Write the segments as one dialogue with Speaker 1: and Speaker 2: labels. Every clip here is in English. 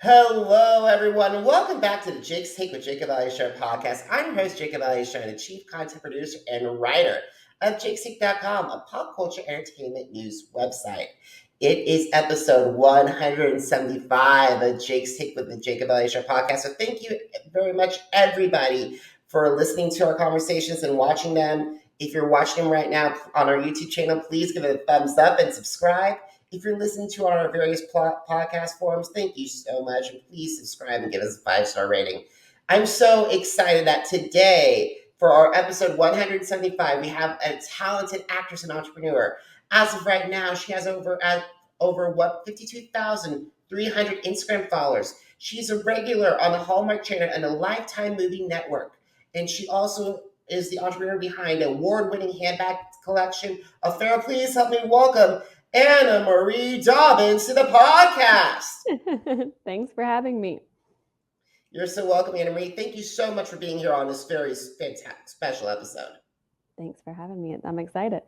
Speaker 1: Hello, everyone. Welcome back to the Jake's Take with Jacob Elyachar Podcast. I'm your host, Jacob Elyachar, the chief content producer and writer of jakestake.com, a pop culture entertainment news website. It is episode 175 of Jake's Take with the Jacob Elyachar Podcast. So thank you very much, everybody, for listening to our conversations and watching them. If you're watching them right now on our YouTube channel, please give it a thumbs up and subscribe. If you're listening to our various podcast forums, thank you so much. And please subscribe and give us a 5-star rating. I'm so excited that today, for our episode 175, we have a talented actress and entrepreneur. As of right now, she has over 52,300 Instagram followers. She's a regular on the Hallmark Channel and a Lifetime Movie Network. And she also is the entrepreneur behind an award-winning handbag collection. Offero, please help me welcome Anna Marie Dobbins to the podcast.
Speaker 2: Thanks for having me.
Speaker 1: You're so welcome, Anna Marie. Thank you so much for being here on this very fantastic special episode.
Speaker 2: Thanks for having me. I'm excited.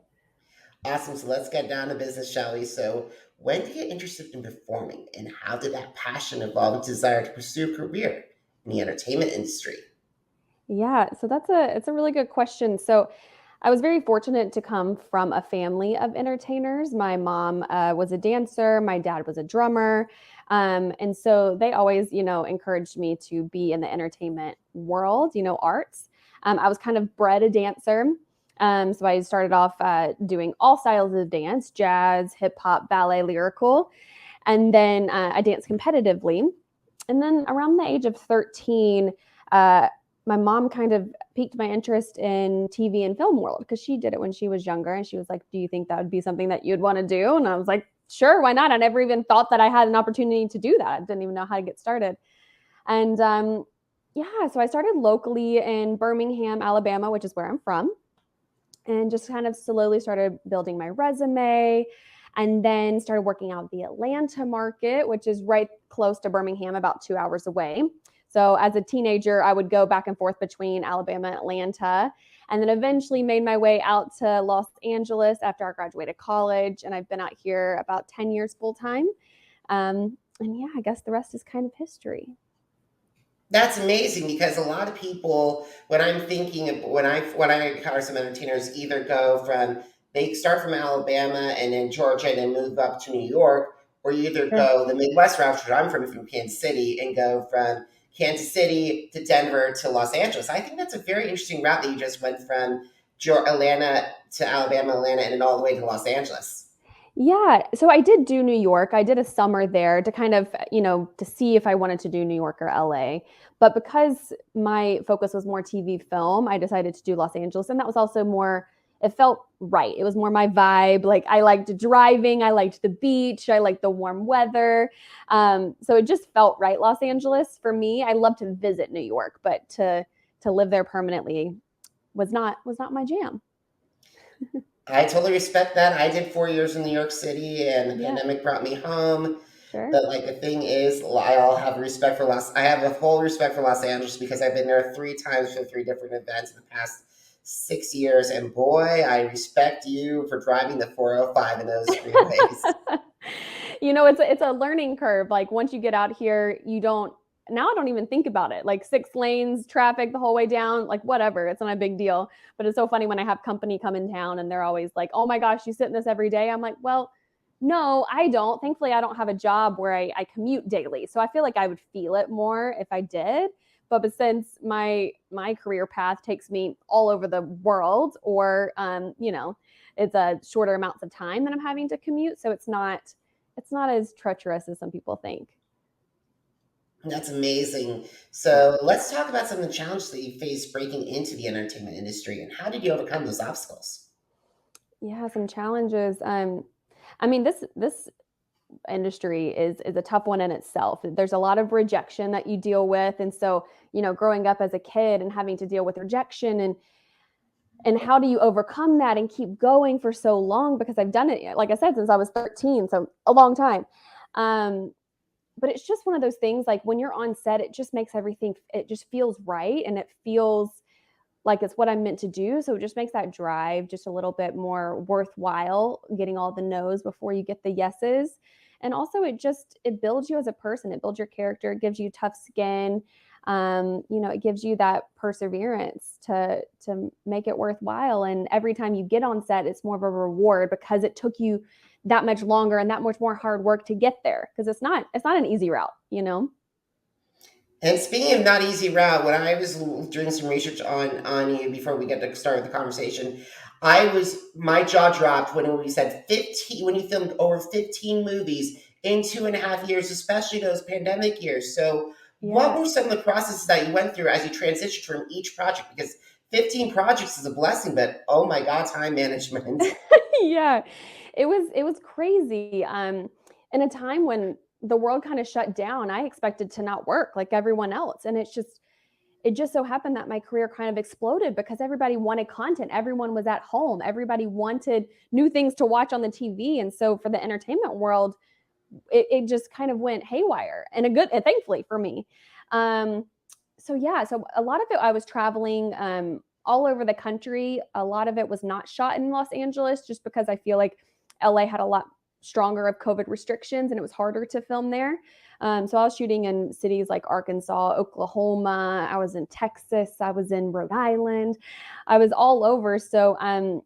Speaker 1: Awesome. So let's get down to business, shall we? So when did you get interested in performing, and how did that passion evolve into desire to pursue a career in the entertainment industry?
Speaker 2: Yeah, so it's a really good question. So I was very fortunate to come from a family of entertainers. My mom was a dancer. My dad was a drummer. And so they always, encouraged me to be in the entertainment world, arts. I was kind of bred a dancer. So I started off doing all styles of dance, jazz, hip hop, ballet, lyrical. And then I danced competitively. And then around the age of 13, my mom kind of piqued my interest in TV and film world because she did it when she was younger. And she was like, do you think that would be something that you'd want to do? And I was like, sure, why not? I never even thought that I had an opportunity to do that. I didn't even know how to get started. And so I started locally in Birmingham, Alabama, which is where I'm from, and just kind of slowly started building my resume, and then started working out the Atlanta market, which is right close to Birmingham, about 2 hours away. So as a teenager, I would go back and forth between Alabama and Atlanta, and then eventually made my way out to Los Angeles after I graduated college. And I've been out here about 10 years full time. And yeah, I guess the rest is kind of history.
Speaker 1: That's amazing, because a lot of people, when I encounter some entertainers, either they start from Alabama and then Georgia and then move up to New York, or you either go the Midwest route, which I'm from Kansas City, and go from Kansas City to Denver to Los Angeles. I think that's a very interesting route that you just went from Atlanta to Alabama, Atlanta, and then all the way to Los Angeles.
Speaker 2: Yeah. So I did do New York. I did a summer there to kind of, to see if I wanted to do New York or LA. But because my focus was more TV film, I decided to do Los Angeles. And that was also more, it felt right. It was more my vibe. Like I liked driving. I liked the beach. I liked the warm weather. So it just felt right. Los Angeles for me, I love to visit New York, but to live there permanently was not my jam.
Speaker 1: I totally respect that. I did 4 years in New York City, and the pandemic brought me home.
Speaker 2: Sure.
Speaker 1: But the thing is, I have a full respect for Los Angeles, because I've been there 3 times for 3 different events in the past 6 years. And boy, I respect you for driving the 405 in those freeways.
Speaker 2: It's a learning curve. Like once you get out here, now I don't even think about it. Like 6 lanes, traffic the whole way down, like whatever. It's not a big deal. But it's so funny when I have company come in town and they're always like, oh my gosh, you sit in this every day. I'm like, well, no, I don't. Thankfully, I don't have a job where I commute daily. So I feel like I would feel it more if I did. But since my career path takes me all over the world, or, it's a shorter amounts of time that I'm having to commute. So it's not as treacherous as some people think.
Speaker 1: That's amazing. So let's talk about some of the challenges that you faced breaking into the entertainment industry, and how did you overcome those obstacles?
Speaker 2: Yeah, some challenges. This industry is a tough one in itself. There's a lot of rejection that you deal with. And so, growing up as a kid and having to deal with rejection, and how do you overcome that and keep going for so long? Because I've done it, like I said, since I was 13, so a long time. But it's just one of those things, like when you're on set, it just makes everything, it just feels right. And it feels like it's what I'm meant to do. So it just makes that drive just a little bit more worthwhile, getting all the no's before you get the yeses. And also it builds you as a person. It builds your character. It gives you tough skin. It gives you that perseverance to make it worthwhile. And every time you get on set, it's more of a reward because it took you that much longer and that much more hard work to get there. Because it's not an easy route,
Speaker 1: And speaking of not easy route, when I was doing some research on you before we get to start the conversation, my jaw dropped when we said 15, when you filmed over 15 movies in 2.5 years, especially those pandemic years. So what were some of the processes that you went through as you transitioned from each project? Because 15 projects is a blessing, but oh my God, time management.
Speaker 2: Yeah, it was crazy. In a time when the world kind of shut down, I expected to not work like everyone else. And it just so happened that my career kind of exploded because everybody wanted content. Everyone was at home. Everybody wanted new things to watch on the TV. And so for the entertainment world, it just kind of went haywire and thankfully for me. So a lot of it, I was traveling all over the country. A lot of it was not shot in Los Angeles just because I feel like LA had a lot stronger of COVID restrictions and it was harder to film there. So I was shooting in cities like Arkansas, Oklahoma. I was in Texas. I was in Rhode Island. I was all over. So I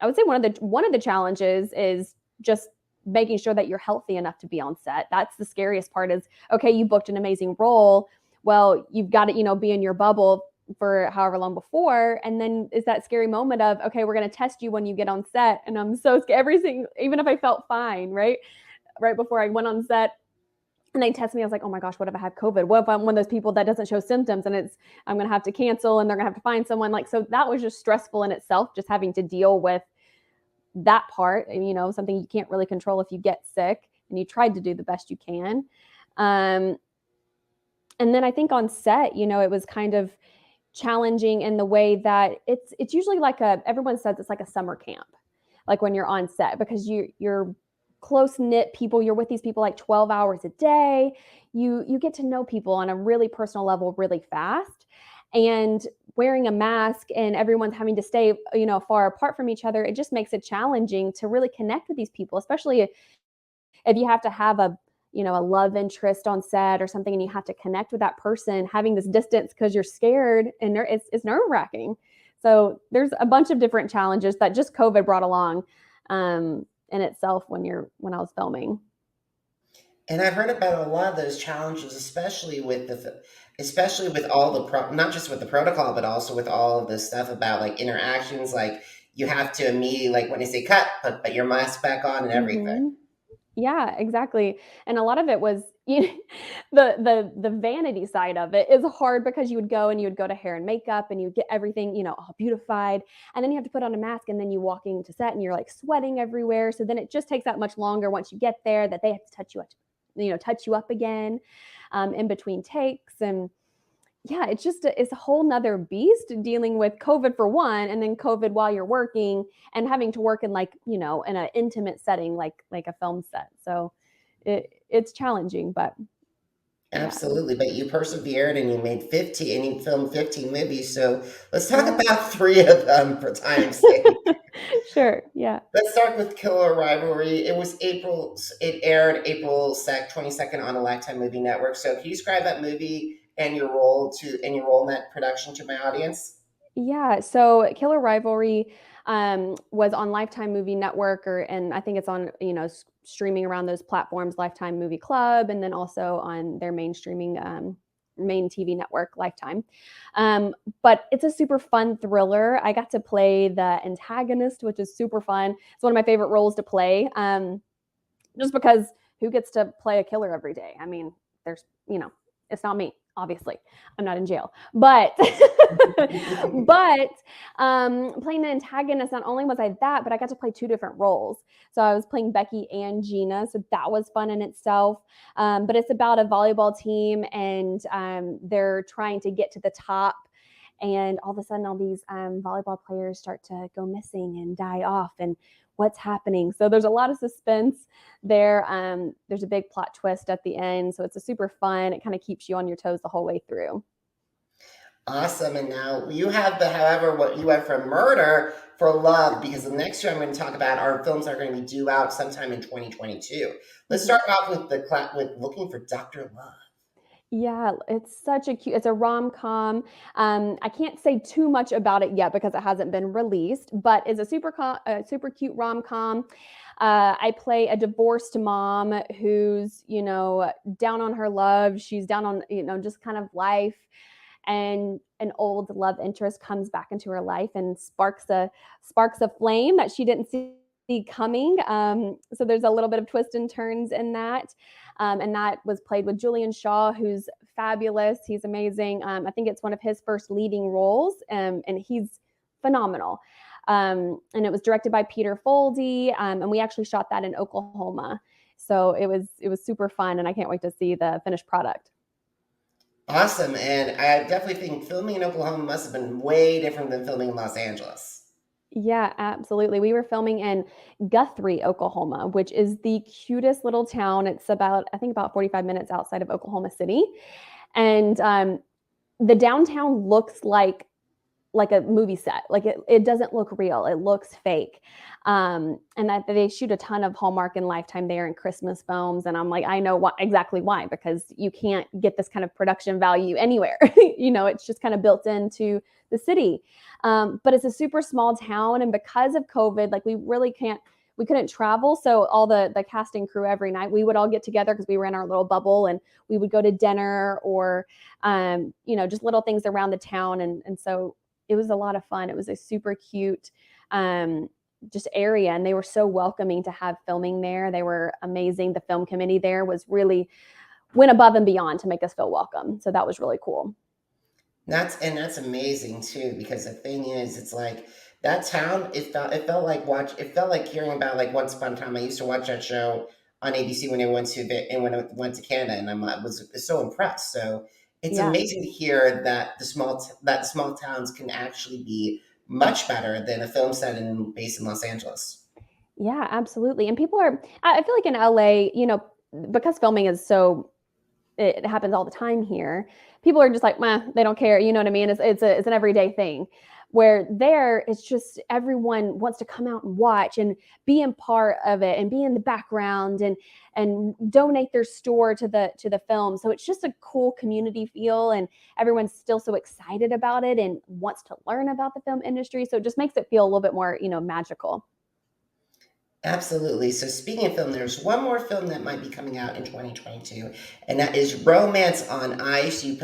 Speaker 2: would say one of the challenges is just making sure that you're healthy enough to be on set. That's the scariest part is, okay, you booked an amazing role. Well, you've got to, be in your bubble for however long before. And then is that scary moment of, okay, we're going to test you when you get on set. And I'm so scared. Everything, even if I felt fine, right before I went on set and they test me, I was like, oh my gosh, what if I have COVID? What if I'm one of those people that doesn't show symptoms and I'm going to have to cancel and they're going to have to find someone so that was just stressful in itself, just having to deal with that part, something you can't really control if you get sick and you tried to do the best you can. And then I think on set, it was kind of challenging in the way that it's usually everyone says it's like a summer camp, like when you're on set, because you're close knit people, you're with these people like 12 hours a day. You get to know people on a really personal level really fast. And wearing a mask and everyone's having to stay, far apart from each other, it just makes it challenging to really connect with these people, especially if you have to have a love interest on set or something and you have to connect with that person, having this distance because you're scared and it's nerve-wracking. So there's a bunch of different challenges that just COVID brought along in itself when I was filming.
Speaker 1: And I've heard about a lot of those challenges, especially with all the not just with the protocol, but also with all of the stuff about like interactions. Like you have to immediately, like when they say cut, put your mask back on and everything.
Speaker 2: Mm-hmm. Yeah, exactly. And a lot of it was the vanity side of it is hard because you would go to hair and makeup and you get everything, all beautified. And then you have to put on a mask and then you walk into set and you're like sweating everywhere. So then it just takes that much longer once you get there that they have to touch you up again in between takes. And yeah, it's a whole nother beast dealing with COVID for one, and then COVID while you're working and having to work in in an intimate setting like a film set. So it's challenging, but
Speaker 1: absolutely. But you persevered and you made 15 and you filmed 15 movies. So let's talk about 3 of them for time's sake.
Speaker 2: Sure. Yeah.
Speaker 1: Let's start with Killer Rivalry. It aired April 22nd on a Lifetime Movie Network. So can you describe that movie and your role in that production to my audience?
Speaker 2: Yeah. So Killer Rivalry was on Lifetime Movie Network, and I think it's on, streaming around those platforms, Lifetime Movie Club, and then also on their main TV network, Lifetime. But it's a super fun thriller. I got to play the antagonist, which is super fun. It's one of my favorite roles to play, just because who gets to play a killer every day? I mean, there's, it's not me. Obviously, I'm not in jail, but playing the antagonist, not only was I that, but I got to play 2 different roles. So I was playing Becky and Gina. So that was fun in itself. But it's about a volleyball team and they're trying to get to the top. And all of a sudden, all these volleyball players start to go missing and die off. And what's happening? So there's a lot of suspense there. There's a big plot twist at the end. So it's a super fun. It kind of keeps you on your toes the whole way through.
Speaker 1: Awesome. And now you have however, what you went from murder for love, because the next two I'm going to talk about are films that are going to be due out sometime in 2022. Let's start off with with Looking for Dr. Love.
Speaker 2: Yeah, it's such a cute, it's a rom-com. I can't say too much about it yet because it hasn't been released, but it's a super cute rom-com. I play a divorced mom who's, down on her love. She's down on, just kind of life. And an old love interest comes back into her life and sparks a flame that she didn't see coming. So there's a little bit of twists and turns in that. And that was played with Julianne Hough, who's fabulous. He's amazing. I think it's one of his first leading roles, and he's phenomenal. And it was directed by Peter Foldy, and we actually shot that in Oklahoma. So it was super fun, and I can't wait to see the finished product.
Speaker 1: Awesome. And I definitely think filming in Oklahoma must have been way different than filming in Los Angeles.
Speaker 2: Yeah, absolutely. We were filming in Guthrie, Oklahoma, which is the cutest little town. It's I think about 45 minutes outside of Oklahoma City. And the downtown looks like a movie set. Like it doesn't look real. It looks fake. And that they shoot a ton of Hallmark and Lifetime there and Christmas films. And I'm like, I know exactly why, because you can't get this kind of production value anywhere. It's just kind of built into the city. But it's a super small town. And because of COVID, like we couldn't travel. So all the cast and crew every night, we would all get together because we were in our little bubble and we would go to dinner or, just little things around the town. And so it was a lot of fun. It was a super cute just area, and they were so welcoming to have filming there. They were amazing. The film committee there went above and beyond to make us feel welcome. So that was really cool.
Speaker 1: That's amazing too, because the thing is, it's like that town. It felt like hearing about like Once Upon a Time. I used to watch that show on ABC when I went to Canada, and I was so impressed. So it's amazing to hear that the small towns can actually be much better than a film set based in Los Angeles.
Speaker 2: Yeah, absolutely. And I feel like in LA, because filming it happens all the time here. People are just like, they don't care. You know what I mean? It's an everyday thing. Where there, it's just everyone wants to come out and watch and be in part of it and be in the background and donate their store to the film. So it's just a cool community feel, and everyone's still so excited about it and wants to learn about the film industry. So it just makes it feel a little bit more, magical.
Speaker 1: Absolutely. So speaking of film, there's one more film that might be coming out in 2022, and that is Romance on Ice. You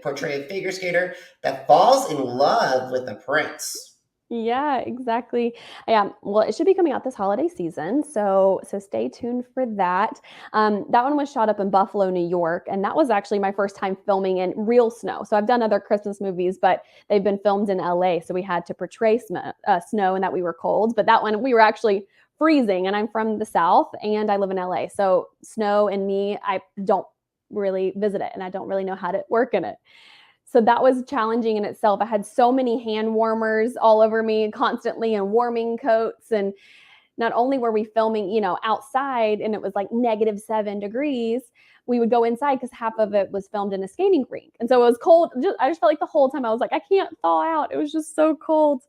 Speaker 1: portray a figure skater that falls in love with a prince.
Speaker 2: Yeah, exactly. Yeah. Well, it should be coming out this holiday season, so stay tuned for that. That one was shot up in Buffalo, New York, and that was actually my first time filming in real snow. So I've done other Christmas movies, but they've been filmed in LA, so we had to portray snow and that we were cold. But that one we were actually freezing, and I'm from the South and I live in LA, so snow and me, I don't really visit it, and I don't really know how to work in it. So that was challenging in itself. I had so many hand warmers all over me constantly and warming coats. And not only were we filming, outside and it was like -7 degrees, we would go inside because half of it was filmed in a skating rink. And so it was cold. I just felt like the whole time I was like, I can't thaw out. It was just so cold.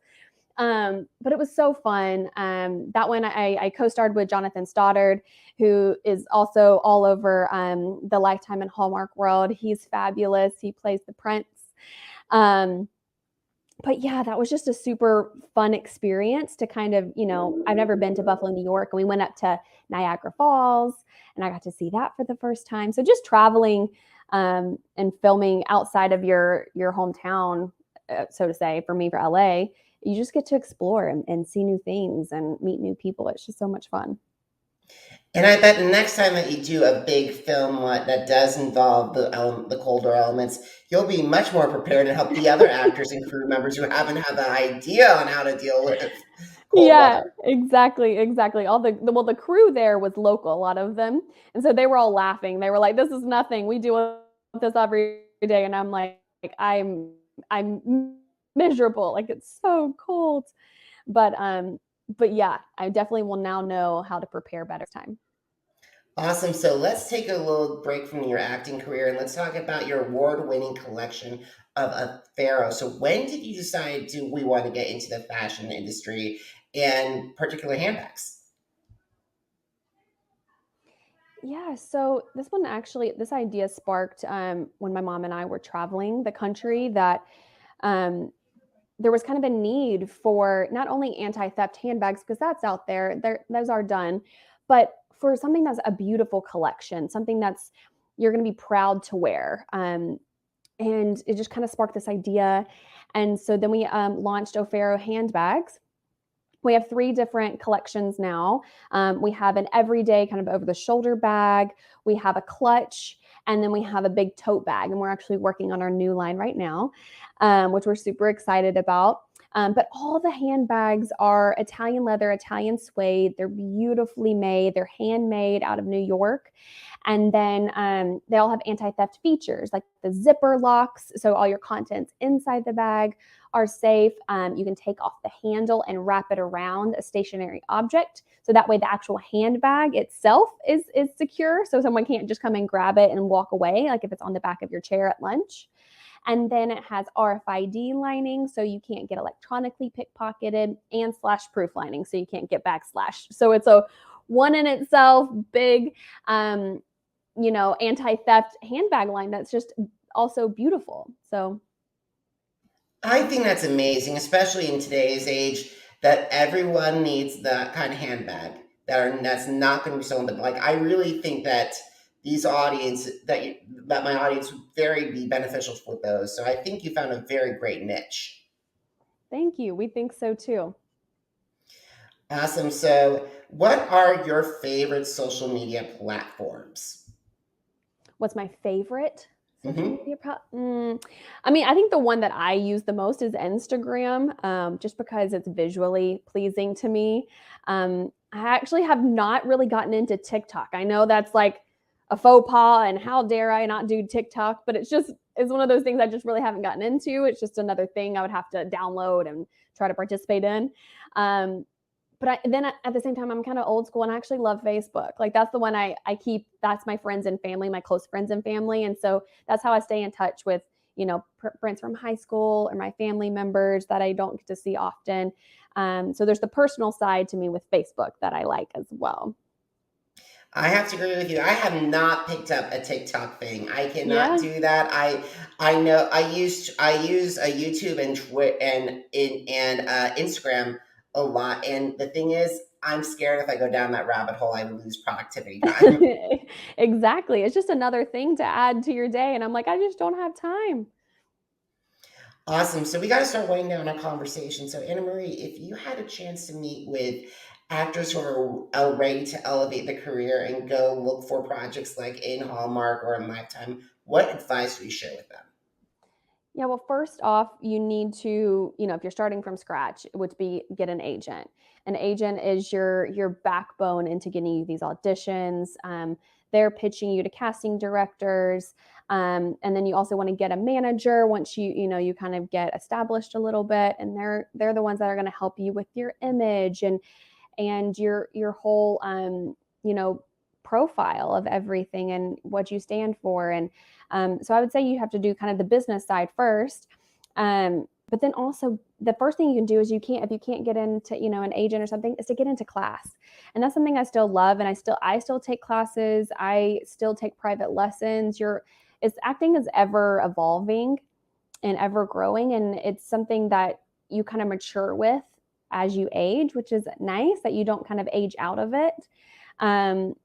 Speaker 2: But it was so fun. That one I co-starred with Jonathan Stoddard, who is also all over the Lifetime and Hallmark world. He's fabulous. He plays the prince. But yeah, that was just a super fun experience to kind of, I've never been to Buffalo, New York, and we went up to Niagara Falls and I got to see that for the first time. So just traveling and filming outside of your hometown, so to say, for me, for LA, you just get to explore and see new things and meet new people. It's just so much fun.
Speaker 1: And I bet the next time that you do a big film that does involve the colder elements, you'll be much more prepared to help the other actors and crew members who haven't had an idea on how to deal with cold weather.
Speaker 2: Exactly. All the crew there was local, a lot of them, and so they were all laughing. They were like, "This is nothing. We do this every day," and I'm like, I'm miserable. Like it's so cold, but yeah, I definitely will now know how to prepare better this time.
Speaker 1: Awesome. So let's take a little break from your acting career and let's talk about your award-winning collection of Offero. So when did you decide to we want to get into the fashion industry and particular handbags?
Speaker 2: Yeah, so this one actually, this idea sparked when my mom and I were traveling the country that um, there was kind of a need for not only anti-theft handbags, because that's out there, those are done, but for something that's a beautiful collection, something that's you're going to be proud to wear. And it just kind of sparked this idea. And so then we launched Offero handbags. We have three different collections now. We have an everyday kind of over the shoulder bag, we have a clutch, and then we have a big tote bag. And we're actually working on our new line right now, which we're super excited about. But all the handbags are Italian leather, Italian suede. They're beautifully made. They're handmade out of New York. And then they all have anti-theft features like the zipper locks. So all your contents inside the bag are safe. You can take off the handle and wrap it around a stationary object. So that way the actual handbag itself is secure. So someone can't just come and grab it and walk away, like if it's on the back of your chair at lunch. And then it has RFID lining, so you can't get electronically pickpocketed, and slash proof lining, so you can't get backslashed. So it's a one in itself big, anti-theft handbag line that's just also beautiful. So
Speaker 1: I think that's amazing, especially in today's age that everyone needs that kind of handbag that's not going to be sold. Like I really think that these audience that my audience would very be beneficial with those. So I think you found a very great niche.
Speaker 2: thank you. We think so too.
Speaker 1: Awesome. So what are your favorite social media platforms?
Speaker 2: What's my favorite social
Speaker 1: Hmm.
Speaker 2: media I mean, I think the one that I use the most is Instagram, just because it's visually pleasing to me. I actually have not really gotten into TikTok. I know that's like a faux pas, and how dare I not do TikTok? But it's one of those things I just really haven't gotten into. It's just another thing I would have to download and try to participate in. Um, but at the same time, I'm kind of old school and I actually love Facebook. Like that's the one I keep. That's my friends and family, my close friends and family, and so that's how I stay in touch with friends from high school or my family members that I don't get to see often. So there's the personal side to me with Facebook that I like as well.
Speaker 1: I have to agree with you. I have not picked up a TikTok thing. I cannot
Speaker 2: Yeah.
Speaker 1: do that. I know I use a YouTube and Instagram a lot. And the thing is, I'm scared if I go down that rabbit hole, I lose productivity time.
Speaker 2: Exactly. It's just another thing to add to your day. And I'm like, I just don't have time.
Speaker 1: Awesome. So we got to start winding down our conversation. So Anna Marie, if you had a chance to meet with actors who are ready to elevate the career and go look for projects like in Hallmark or in Lifetime, what advice would you share with them?
Speaker 2: Yeah, well, first off, you need to, if you're starting from scratch, it would be get an agent. An agent is your backbone into getting you these auditions. They're pitching you to casting directors, and then you also want to get a manager once you kind of get established a little bit, and they're the ones that are going to help you with your image and your whole you know profile of everything and what you stand for. And so I would say you have to do kind of the business side first. But then also the first thing you can do is if you can't get into an agent or something, is to get into class. And that's something I still love, and I still take classes, I still take private lessons. Acting is ever evolving and ever growing, and it's something that you kind of mature with as you age, which is nice that you don't kind of age out of it. um,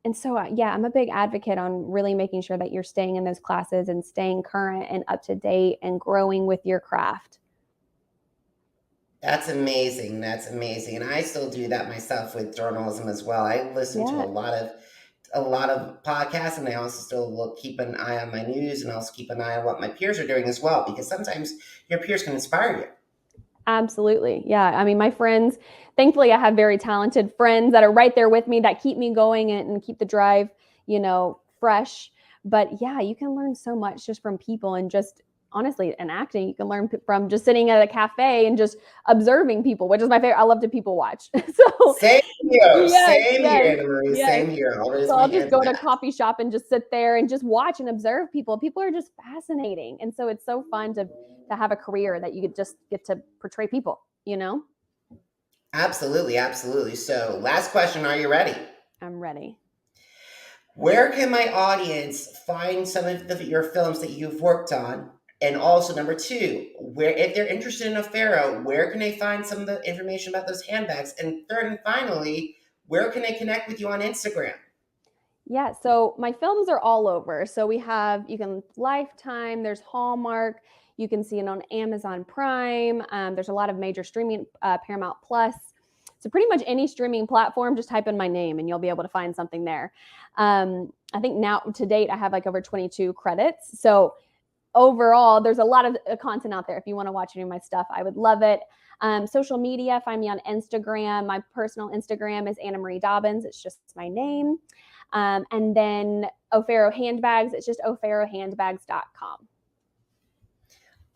Speaker 2: and so, yeah, I'm a big advocate on really making sure that you're staying in those classes and staying current and up to date and growing with your craft.
Speaker 1: That's amazing. That's amazing. And I still do that myself with journalism as well. I listen to
Speaker 2: Yeah,
Speaker 1: a lot of podcasts, and I also still keep an eye on my news and also keep an eye on what my peers are doing as well, because sometimes your peers can inspire you.
Speaker 2: absolutely. Yeah. I mean, my friends, thankfully, I have very talented friends that are right there with me that keep me going and keep the drive, fresh. But yeah, you can learn so much just from people and just honestly, in acting, you can learn from just sitting at a cafe and just observing people, which is my favorite. I love to people watch. So
Speaker 1: Same here.
Speaker 2: yes,
Speaker 1: Same
Speaker 2: yes,
Speaker 1: here, Anna Marie.
Speaker 2: yes.
Speaker 1: Same here. I'll raise
Speaker 2: So
Speaker 1: my
Speaker 2: I'll just
Speaker 1: hand
Speaker 2: go
Speaker 1: to
Speaker 2: to a
Speaker 1: that.
Speaker 2: coffee shop and just sit there and just watch and observe people. People are just fascinating. And so it's so fun to have a career that you could just get to portray people, you know?
Speaker 1: Absolutely, absolutely. So, last question. Are you ready?
Speaker 2: I'm ready.
Speaker 1: Where can my audience find some of your films that you've worked on? And also, number two, where if they're interested in Offero, where can they find some of the information about those handbags? And third and finally, where can they connect with you on Instagram?
Speaker 2: Yeah, so my films are all over. So you can Lifetime, there's Hallmark, you can see it on Amazon Prime. There's a lot of major streaming, Paramount Plus. So pretty much any streaming platform, just type in my name and you'll be able to find something there. I think now to date, I have like over 22 credits. So overall, there's a lot of content out there. If you want to watch any of my stuff, I would love it. Social media, find me on Instagram. My personal Instagram is Anna Marie Dobbins. It's just my name. And then Offero handbags, it's just offerohandbags.com.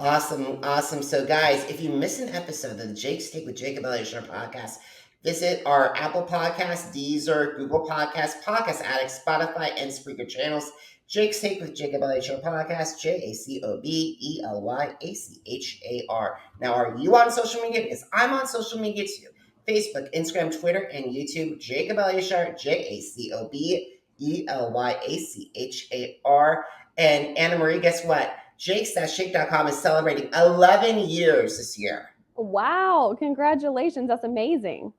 Speaker 1: Awesome, awesome. So, guys, if you miss an episode of the Jake's Take with Jacob Elyachar podcast, visit our Apple Podcast, Deezer, Google Podcast, Podcast Addict, Spotify, and Spreaker channels. Jake's Take with Jacob Elyachar podcast, JACOBELYACHAR. Now, are you on social media? Because I'm on social media too. Facebook, Instagram, Twitter, and YouTube. Jacob Elyachar, JACOBELYACHAR. And Anna Marie, guess what? Jakes.shake.com is celebrating 11 years this year.
Speaker 2: Wow, congratulations. That's amazing.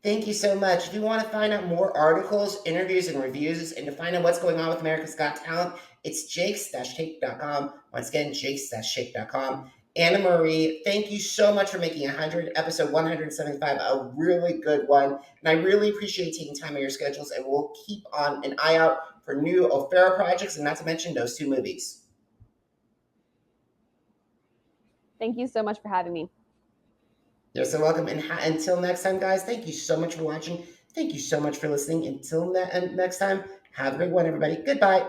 Speaker 1: Thank you so much. If you want to find out more articles, interviews, and reviews, and to find out what's going on with America's Got Talent, it's jakes-shake.com. Once again, jakes-shake.com. Anna Marie, thank you so much for making episode 175 a really good one. And I really appreciate taking time out of your schedules, and we'll keep on an eye out for new Offero projects, and not to mention those 2 movies.
Speaker 2: Thank you so much for having me.
Speaker 1: You're so welcome. And until next time, guys, thank you so much for watching. Thank you so much for listening. Until next time, have a great one, everybody. Goodbye.